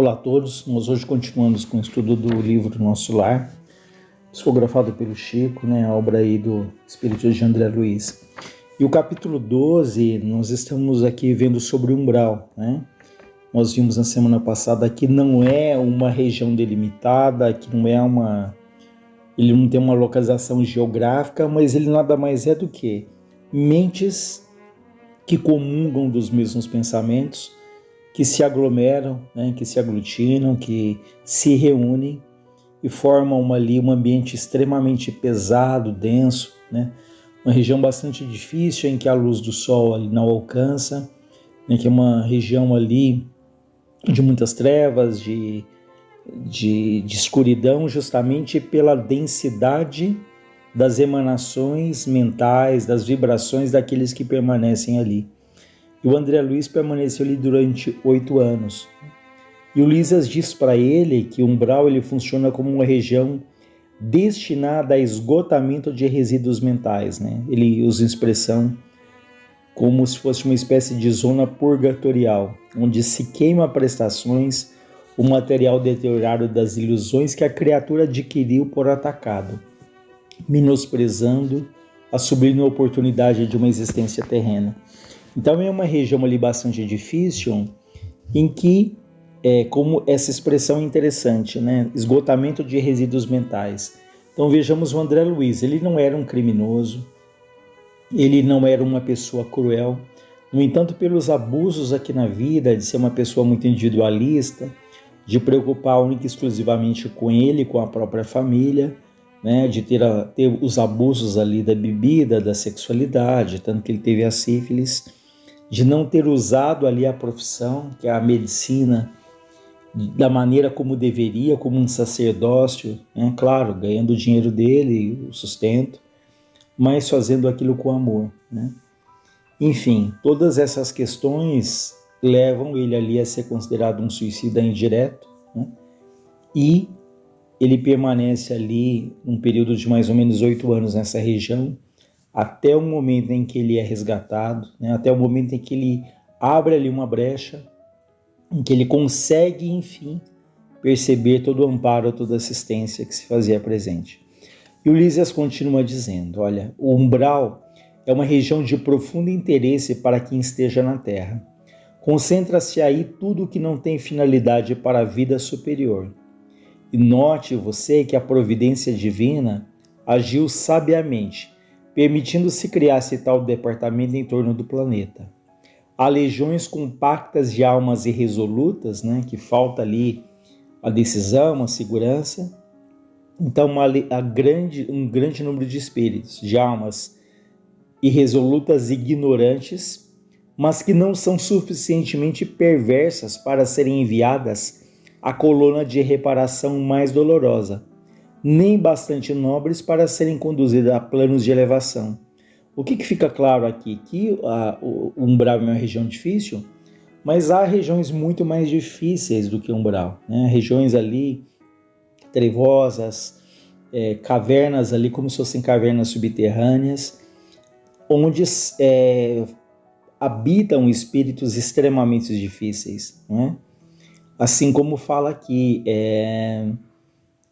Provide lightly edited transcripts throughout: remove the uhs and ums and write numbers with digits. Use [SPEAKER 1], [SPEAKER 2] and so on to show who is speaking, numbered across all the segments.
[SPEAKER 1] Olá a todos, nós hoje continuamos com o estudo do livro Nosso Lar, psicografado pelo Chico, a obra aí do Espírito de André Luiz. E o capítulo 12, nós estamos aqui vendo sobre o umbral, Nós vimos na semana passada que não é uma região delimitada, que ele não tem uma localização geográfica, mas ele nada mais é do que mentes que comungam dos mesmos pensamentos, que se aglomeram, que se aglutinam, que se reúnem e formam ali um ambiente extremamente pesado, denso, uma região bastante difícil em que a luz do sol ali não alcança, que é uma região ali de muitas trevas, de escuridão, justamente pela densidade das emanações mentais, das vibrações daqueles que permanecem ali. E o André Luiz permaneceu ali durante 8 anos. E o Lisas diz para ele que o umbral ele funciona como uma região destinada a esgotamento de resíduos mentais. Ele usa a expressão como se fosse uma espécie de zona purgatorial, onde se queima prestações, o material deteriorado das ilusões que a criatura adquiriu por atacado, menosprezando a sublime oportunidade de uma existência terrena. Então é uma região ali bastante difícil, em que, como essa expressão é interessante, esgotamento de resíduos mentais. Então vejamos o André Luiz, ele não era um criminoso, ele não era uma pessoa cruel, no entanto, pelos abusos aqui na vida, de ser uma pessoa muito individualista, de preocupar única e exclusivamente com ele, com a própria família, de ter os abusos ali da bebida, da sexualidade, tanto que ele teve a sífilis, de não ter usado ali a profissão, que é a medicina, da maneira como deveria, como um sacerdócio, claro, ganhando o dinheiro dele, o sustento, mas fazendo aquilo com amor. Enfim, todas essas questões levam ele ali a ser considerado um suicida indireto, e ele permanece ali um período de mais ou menos 8 anos nessa região, até o momento em que ele é resgatado, até o momento em que ele abre ali uma brecha, em que ele consegue, enfim, perceber todo o amparo, toda a assistência que se fazia presente. E o Lísias continua dizendo, olha, o umbral é uma região de profundo interesse para quem esteja na Terra. Concentra-se aí tudo que não tem finalidade para a vida superior. E note você que a providência divina agiu sabiamente, permitindo-se criar-se tal departamento em torno do planeta. Há legiões compactas de almas irresolutas, que falta ali a decisão, a segurança. Então, um grande número de espíritos, de almas irresolutas e ignorantes, mas que não são suficientemente perversas para serem enviadas à colônia de reparação mais dolorosa, nem bastante nobres para serem conduzidas a planos de elevação. O que fica claro aqui? Que o umbral é uma região difícil, mas há regiões muito mais difíceis do que o umbral, regiões ali trevosas, cavernas ali como se fossem cavernas subterrâneas, onde habitam espíritos extremamente difíceis, assim como fala aqui,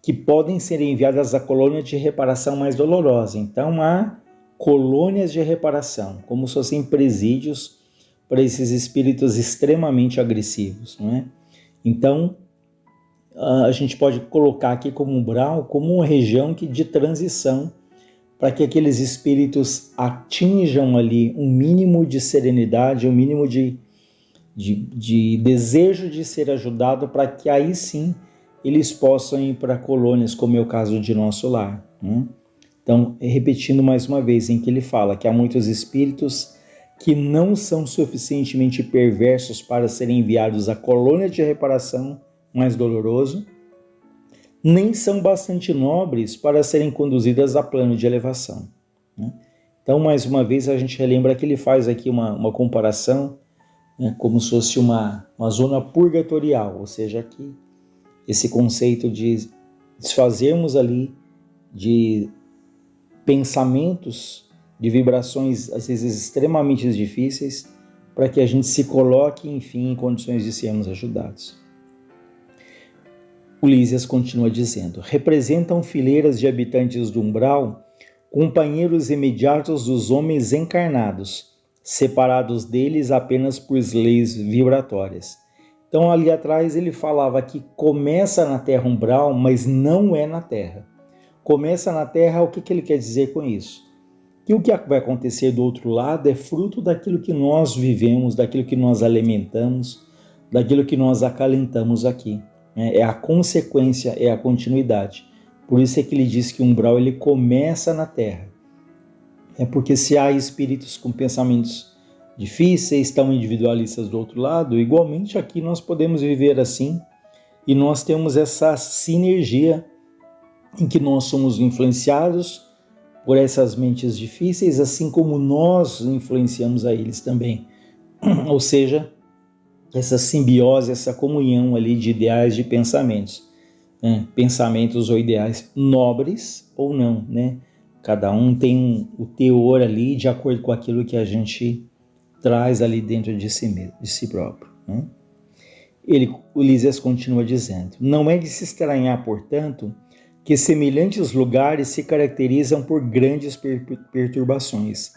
[SPEAKER 1] que podem ser enviadas à colônia de reparação mais dolorosa. Então há colônias de reparação, como se fossem presídios para esses espíritos extremamente agressivos. Então a gente pode colocar aqui como umbral, como uma região de transição, para que aqueles espíritos atinjam ali um mínimo de serenidade, um mínimo de desejo de ser ajudado, para que aí sim eles possam ir para colônias, como é o caso de Nosso Lar. Então, repetindo mais uma vez, em que ele fala que há muitos espíritos que não são suficientemente perversos para serem enviados à colônia de reparação mais doloroso, nem são bastante nobres para serem conduzidas a plano de elevação. Então, mais uma vez, a gente relembra que ele faz aqui uma comparação, como se fosse uma zona purgatorial, ou seja, aqui esse conceito de desfazermos ali de pensamentos, de vibrações às vezes extremamente difíceis, para que a gente se coloque, enfim, em condições de sermos ajudados. Lísias continua dizendo: representam fileiras de habitantes do umbral, companheiros imediatos dos homens encarnados, separados deles apenas por leis vibratórias. Então ali atrás ele falava que começa na terra umbral, mas não é na terra. Começa na terra, o que ele quer dizer com isso? Que o que vai acontecer do outro lado é fruto daquilo que nós vivemos, daquilo que nós alimentamos, daquilo que nós acalentamos aqui. É a consequência, é a continuidade. Por isso é que ele diz que o umbral ele começa na terra. É porque se há espíritos com pensamentos difíceis, tão individualistas do outro lado, igualmente aqui nós podemos viver assim, e nós temos essa sinergia em que nós somos influenciados por essas mentes difíceis, assim como nós influenciamos a eles também. Ou seja, essa simbiose, essa comunhão ali de ideais, de pensamentos. Pensamentos ou ideais nobres ou não, né? Cada um tem o teor ali de acordo com aquilo que a gente traz ali dentro de si mesmo, de si próprio. Né? O Lísias continua dizendo: não é de se estranhar, portanto, que semelhantes lugares se caracterizam por grandes perturbações.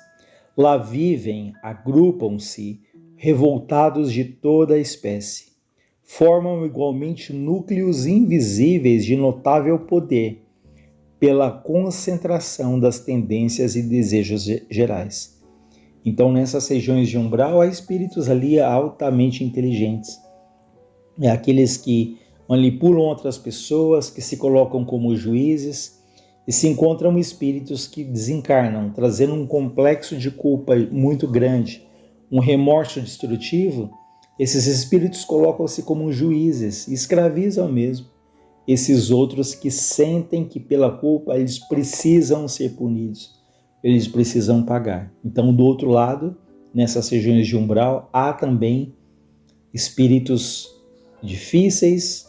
[SPEAKER 1] Lá vivem, agrupam-se, revoltados de toda a espécie. Formam igualmente núcleos invisíveis de notável poder, pela concentração das tendências e desejos gerais. Então, nessas regiões de umbral, há espíritos ali altamente inteligentes. É aqueles que manipulam outras pessoas, que se colocam como juízes, e se encontram espíritos que desencarnam, trazendo um complexo de culpa muito grande, um remorso destrutivo. Esses espíritos colocam-se como juízes, escravizam mesmo esses outros que sentem que pela culpa eles precisam ser punidos, eles precisam pagar. Então, do outro lado, nessas regiões de umbral, há também espíritos difíceis,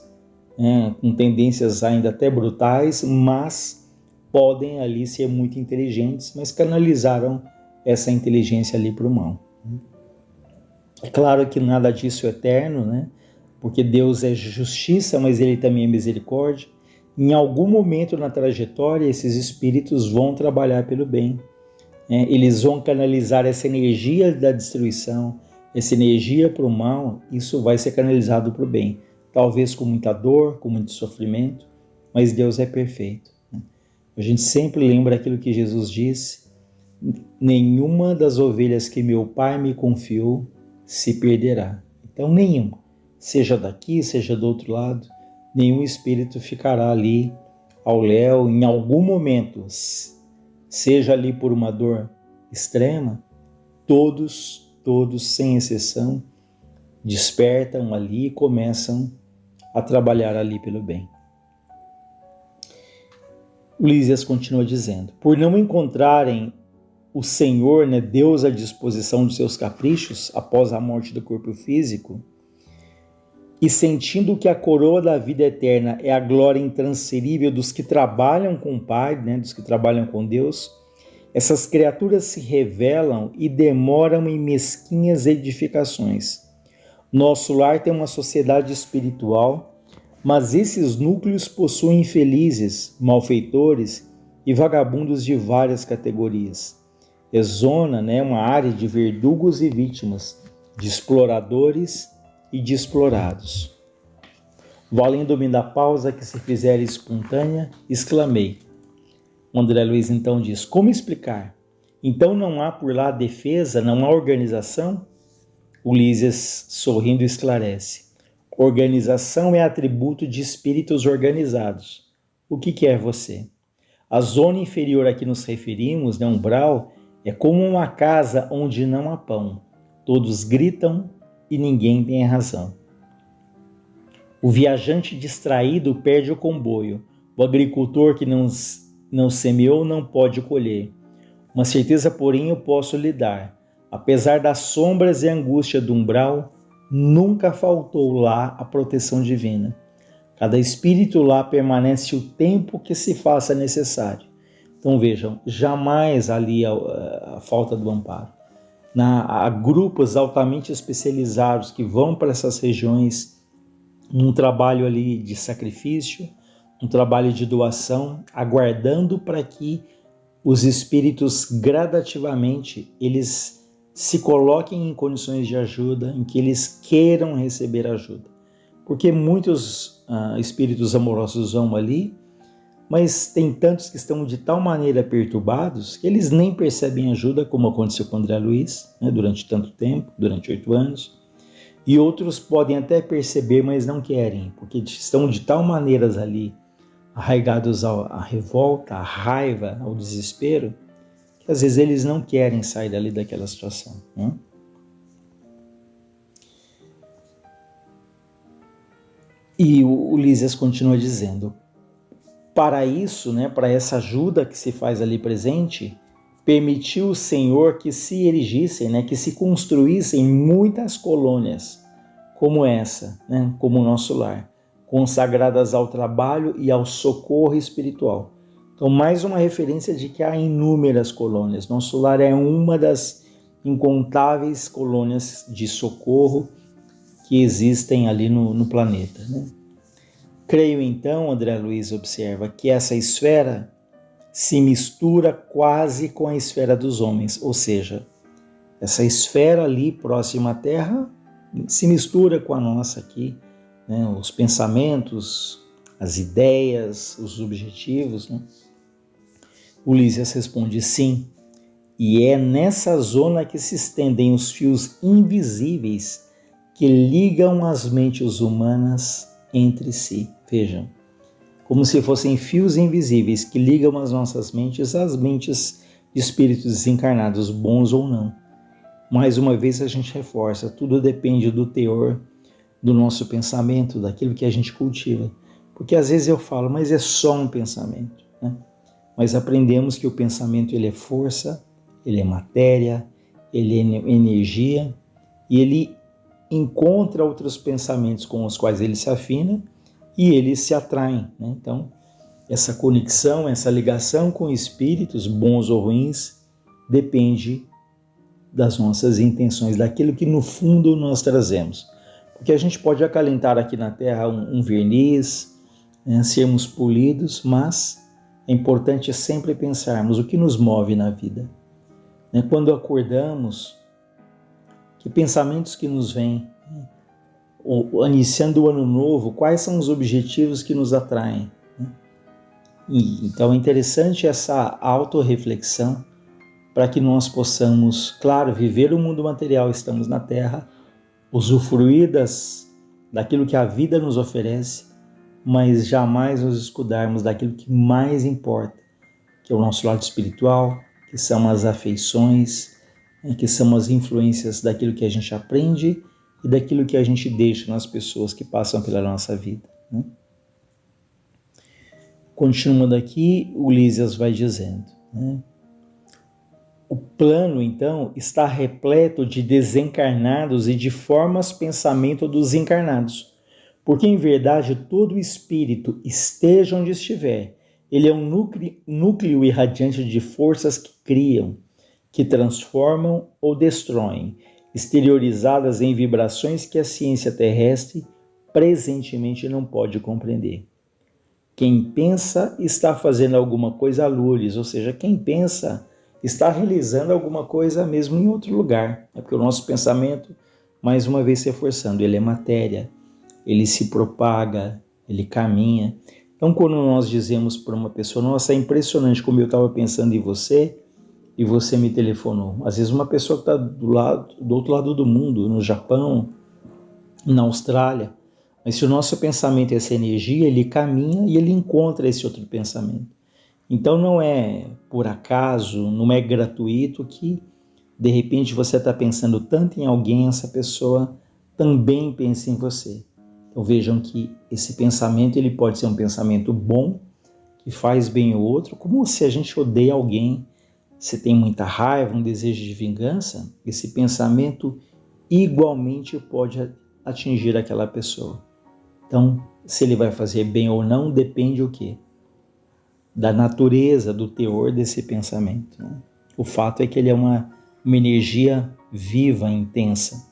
[SPEAKER 1] com tendências ainda até brutais, mas podem ali ser muito inteligentes, mas canalizaram essa inteligência ali para o mal. É claro que nada disso é eterno, né? Porque Deus é justiça, mas Ele também é misericórdia. Em algum momento na trajetória, esses espíritos vão trabalhar pelo bem. Eles vão canalizar essa energia da destruição, essa energia para o mal, isso vai ser canalizado para o bem. Talvez com muita dor, com muito sofrimento, mas Deus é perfeito. A gente sempre lembra aquilo que Jesus disse: nenhuma das ovelhas que meu Pai me confiou se perderá. Então, nenhuma. Seja daqui, seja do outro lado, nenhum espírito ficará ali ao léu em algum momento, seja ali por uma dor extrema. Todos, sem exceção, despertam ali e começam a trabalhar ali pelo bem. Lísias continua dizendo: por não encontrarem o Senhor, Deus à disposição de seus caprichos após a morte do corpo físico, e sentindo que a coroa da vida eterna é a glória intransferível dos que trabalham com o Pai, dos que trabalham com Deus, essas criaturas se revelam e demoram em mesquinhas edificações. Nosso lar tem uma sociedade espiritual, mas esses núcleos possuem infelizes, malfeitores e vagabundos de várias categorias. É zona, uma área de verdugos e vítimas, de exploradores e de explorados. Valendo-me da pausa que se fizer espontânea, exclamei. O André Luiz então diz: como explicar? Então não há por lá defesa, não há organização? O Lísias, sorrindo, esclarece: organização é atributo de espíritos organizados. O que quer você? A zona inferior a que nos referimos, umbral, é como uma casa onde não há pão. Todos gritam e ninguém tem razão. O viajante distraído perde o comboio. O agricultor que não semeou não pode colher. Uma certeza, porém, eu posso lhe dar. Apesar das sombras e angústia do umbral, nunca faltou lá a proteção divina. Cada espírito lá permanece o tempo que se faça necessário. Então vejam, jamais ali a falta do amparo. Há grupos altamente especializados que vão para essas regiões num trabalho ali de sacrifício, um trabalho de doação, aguardando para que os espíritos gradativamente eles se coloquem em condições de ajuda, em que eles queiram receber ajuda. Porque muitos espíritos amorosos vão ali, mas tem tantos que estão de tal maneira perturbados que eles nem percebem ajuda, como aconteceu com André Luiz, né, durante tanto tempo, durante 8 anos. E outros podem até perceber, mas não querem, porque estão de tal maneira ali, arraigados à revolta, à raiva, ao desespero, que às vezes eles não querem sair dali daquela situação, né? E o Lísias continua dizendo, para isso, né, para essa ajuda que se faz ali presente, permitiu o Senhor que se erigissem, né, que se construíssem muitas colônias como essa, né, como o nosso lar, consagradas ao trabalho e ao socorro espiritual. Então, mais uma referência de que há inúmeras colônias. Nosso lar é uma das incontáveis colônias de socorro que existem ali no planeta, né? Creio então, André Luiz observa, que essa esfera se mistura quase com a esfera dos homens, ou seja, essa esfera ali próxima à Terra se mistura com a nossa aqui, né? Os pensamentos, as ideias, os objetivos, né? O Lísias responde sim, e é nessa zona que se estendem os fios invisíveis que ligam as mentes humanas entre si. Vejam, como se fossem fios invisíveis que ligam as nossas mentes às mentes de espíritos desencarnados, bons ou não. Mais uma vez a gente reforça, tudo depende do teor do nosso pensamento, daquilo que a gente cultiva. Porque às vezes eu falo, mas é só um pensamento, né? Mas aprendemos que o pensamento ele é força, ele é matéria, ele é energia, e ele encontra outros pensamentos com os quais ele se afina e eles se atraem, né? Então, essa conexão, essa ligação com espíritos, bons ou ruins, depende das nossas intenções, daquilo que no fundo nós trazemos. Porque a gente pode acalentar aqui na Terra um verniz, né, sermos polidos, mas é importante sempre pensarmos o que nos move na vida. Né? Quando acordamos, que pensamentos que nos vêm? Iniciando o ano novo, quais são os objetivos que nos atraem? Então é interessante essa autorreflexão para que nós possamos, claro, viver o mundo material, estamos na Terra, usufruir daquilo que a vida nos oferece, mas jamais nos escudarmos daquilo que mais importa, que é o nosso lado espiritual, que são as afeições, que são as influências daquilo que a gente aprende e daquilo que a gente deixa nas pessoas que passam pela nossa vida, né? Continuando aqui, o Lísias vai dizendo, né? O plano, então, está repleto de desencarnados e de formas pensamento dos encarnados, porque, em verdade, todo espírito, esteja onde estiver, ele é um núcleo irradiante de forças que criam, que transformam ou destroem, exteriorizadas em vibrações que a ciência terrestre presentemente não pode compreender. Quem pensa está fazendo alguma coisa a lures, ou seja, quem pensa está realizando alguma coisa mesmo em outro lugar. É porque o nosso pensamento, mais uma vez reforçando, ele é matéria, ele se propaga, ele caminha. Então, quando nós dizemos para uma pessoa, nossa, é impressionante como eu estava pensando em você e você me telefonou. Às vezes uma pessoa que está do outro lado do mundo, no Japão, na Austrália, mas se o nosso pensamento é essa energia, ele caminha e ele encontra esse outro pensamento. Então não é por acaso, não é gratuito que de repente você está pensando tanto em alguém, essa pessoa também pensa em você. Então vejam que esse pensamento ele pode ser um pensamento bom, que faz bem ao outro, como se a gente odeia alguém, se tem muita raiva, um desejo de vingança, esse pensamento igualmente pode atingir aquela pessoa. Então, se ele vai fazer bem ou não, depende o quê? Da natureza, do teor desse pensamento, né? O fato é que ele é uma energia viva, intensa.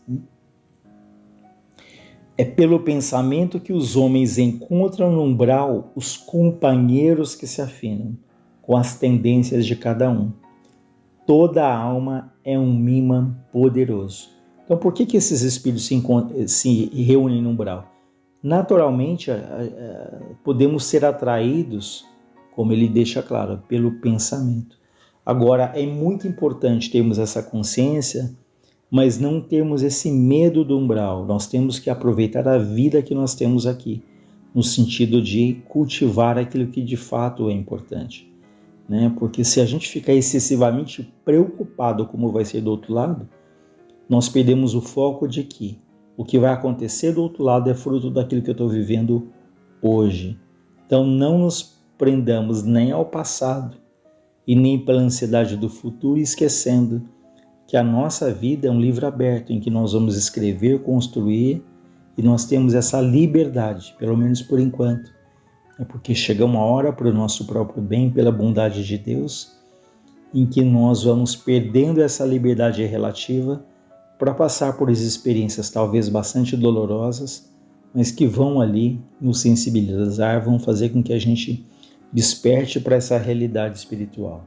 [SPEAKER 1] É pelo pensamento que os homens encontram no umbral os companheiros que se afinam com as tendências de cada um. Toda a alma é um imã poderoso. Então, por que esses espíritos se reúnem no umbral? Naturalmente, podemos ser atraídos, como ele deixa claro, pelo pensamento. Agora, é muito importante termos essa consciência, mas não termos esse medo do umbral. Nós temos que aproveitar a vida que nós temos aqui, no sentido de cultivar aquilo que de fato é importante. Porque se a gente ficar excessivamente preocupado como vai ser do outro lado, nós perdemos o foco de que o que vai acontecer do outro lado é fruto daquilo que eu estou vivendo hoje. Então não nos prendamos nem ao passado e nem pela ansiedade do futuro, esquecendo que a nossa vida é um livro aberto em que nós vamos escrever, construir, e nós temos essa liberdade, pelo menos por enquanto. É porque chega uma hora para o nosso próprio bem, pela bondade de Deus, em que nós vamos perdendo essa liberdade relativa para passar por experiências talvez bastante dolorosas, mas que vão ali nos sensibilizar, vão fazer com que a gente desperte para essa realidade espiritual.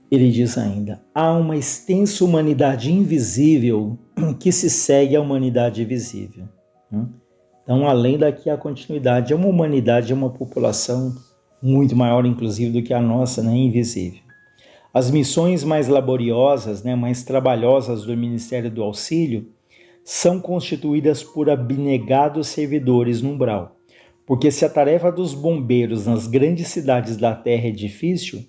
[SPEAKER 1] Ele diz ainda, há uma extensa humanidade invisível que se segue à humanidade visível. Então, além daqui a continuidade, é uma humanidade, é uma população muito maior, inclusive, do que a nossa, invisível. As missões mais laboriosas, mais trabalhosas do Ministério do Auxílio são constituídas por abnegados servidores no umbral, porque se a tarefa dos bombeiros nas grandes cidades da Terra é difícil,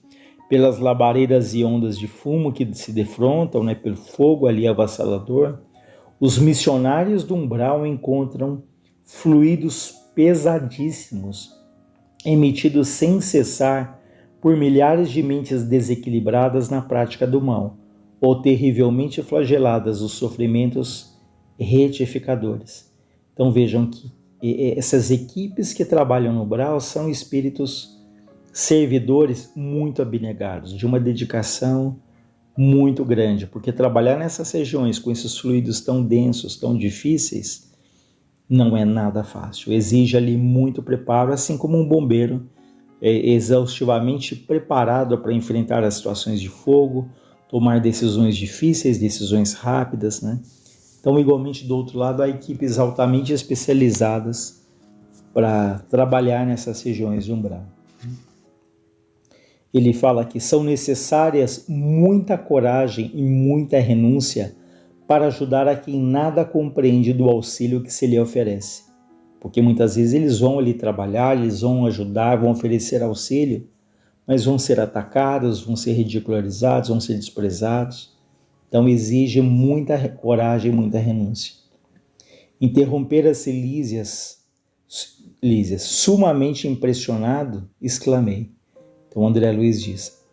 [SPEAKER 1] pelas labaredas e ondas de fumo que se defrontam, pelo fogo ali avassalador, os missionários do umbral encontram fluidos pesadíssimos, emitidos sem cessar por milhares de mentes desequilibradas na prática do mal, ou terrivelmente flageladas os sofrimentos retificadores. Então vejam que essas equipes que trabalham no umbral são espíritos servidores muito abnegados, de uma dedicação muito grande, porque trabalhar nessas regiões com esses fluidos tão densos, tão difíceis, não é nada fácil. Exige ali muito preparo, assim como um bombeiro é exaustivamente preparado para enfrentar as situações de fogo, tomar decisões difíceis, decisões rápidas, Então, igualmente, do outro lado, há equipes altamente especializadas para trabalhar nessas regiões de umbral. Ele fala que são necessárias muita coragem e muita renúncia para ajudar a quem nada compreende do auxílio que se lhe oferece. Porque muitas vezes eles vão ali trabalhar, eles vão ajudar, vão oferecer auxílio, mas vão ser atacados, vão ser ridicularizados, vão ser desprezados. Então exige muita coragem e muita renúncia. Interromper as Lísias, sumamente impressionado, exclamei. Então André Luiz diz,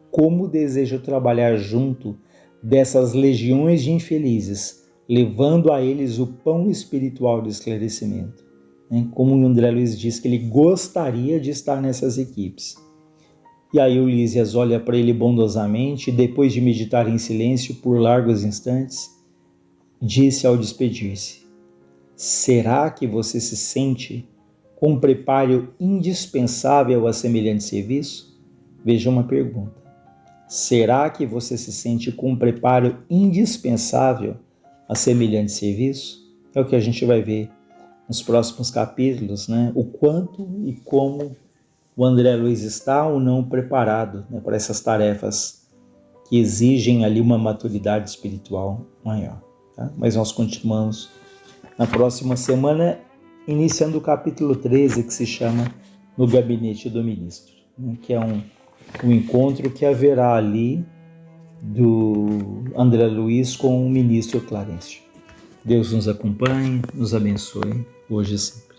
[SPEAKER 1] como desejo trabalhar junto dessas legiões de infelizes, levando a eles o pão espiritual do esclarecimento. Como o André Luiz diz que ele gostaria de estar nessas equipes. E aí o Lísias olha para ele bondosamente e depois de meditar em silêncio por largos instantes, disse ao despedir-se, será que você se sente com preparo indispensável a semelhante serviço? Veja uma pergunta. Será que você se sente com preparo indispensável a semelhante serviço? É o que a gente vai ver nos próximos capítulos, O quanto e como o André Luiz está ou não preparado para essas tarefas que exigem ali uma maturidade espiritual maior. Mas nós continuamos na próxima semana, iniciando o capítulo 13, que se chama No Gabinete do Ministro, que é um encontro que haverá ali do André Luiz com o ministro Clarencio. Deus nos acompanhe, nos abençoe, hoje e sempre.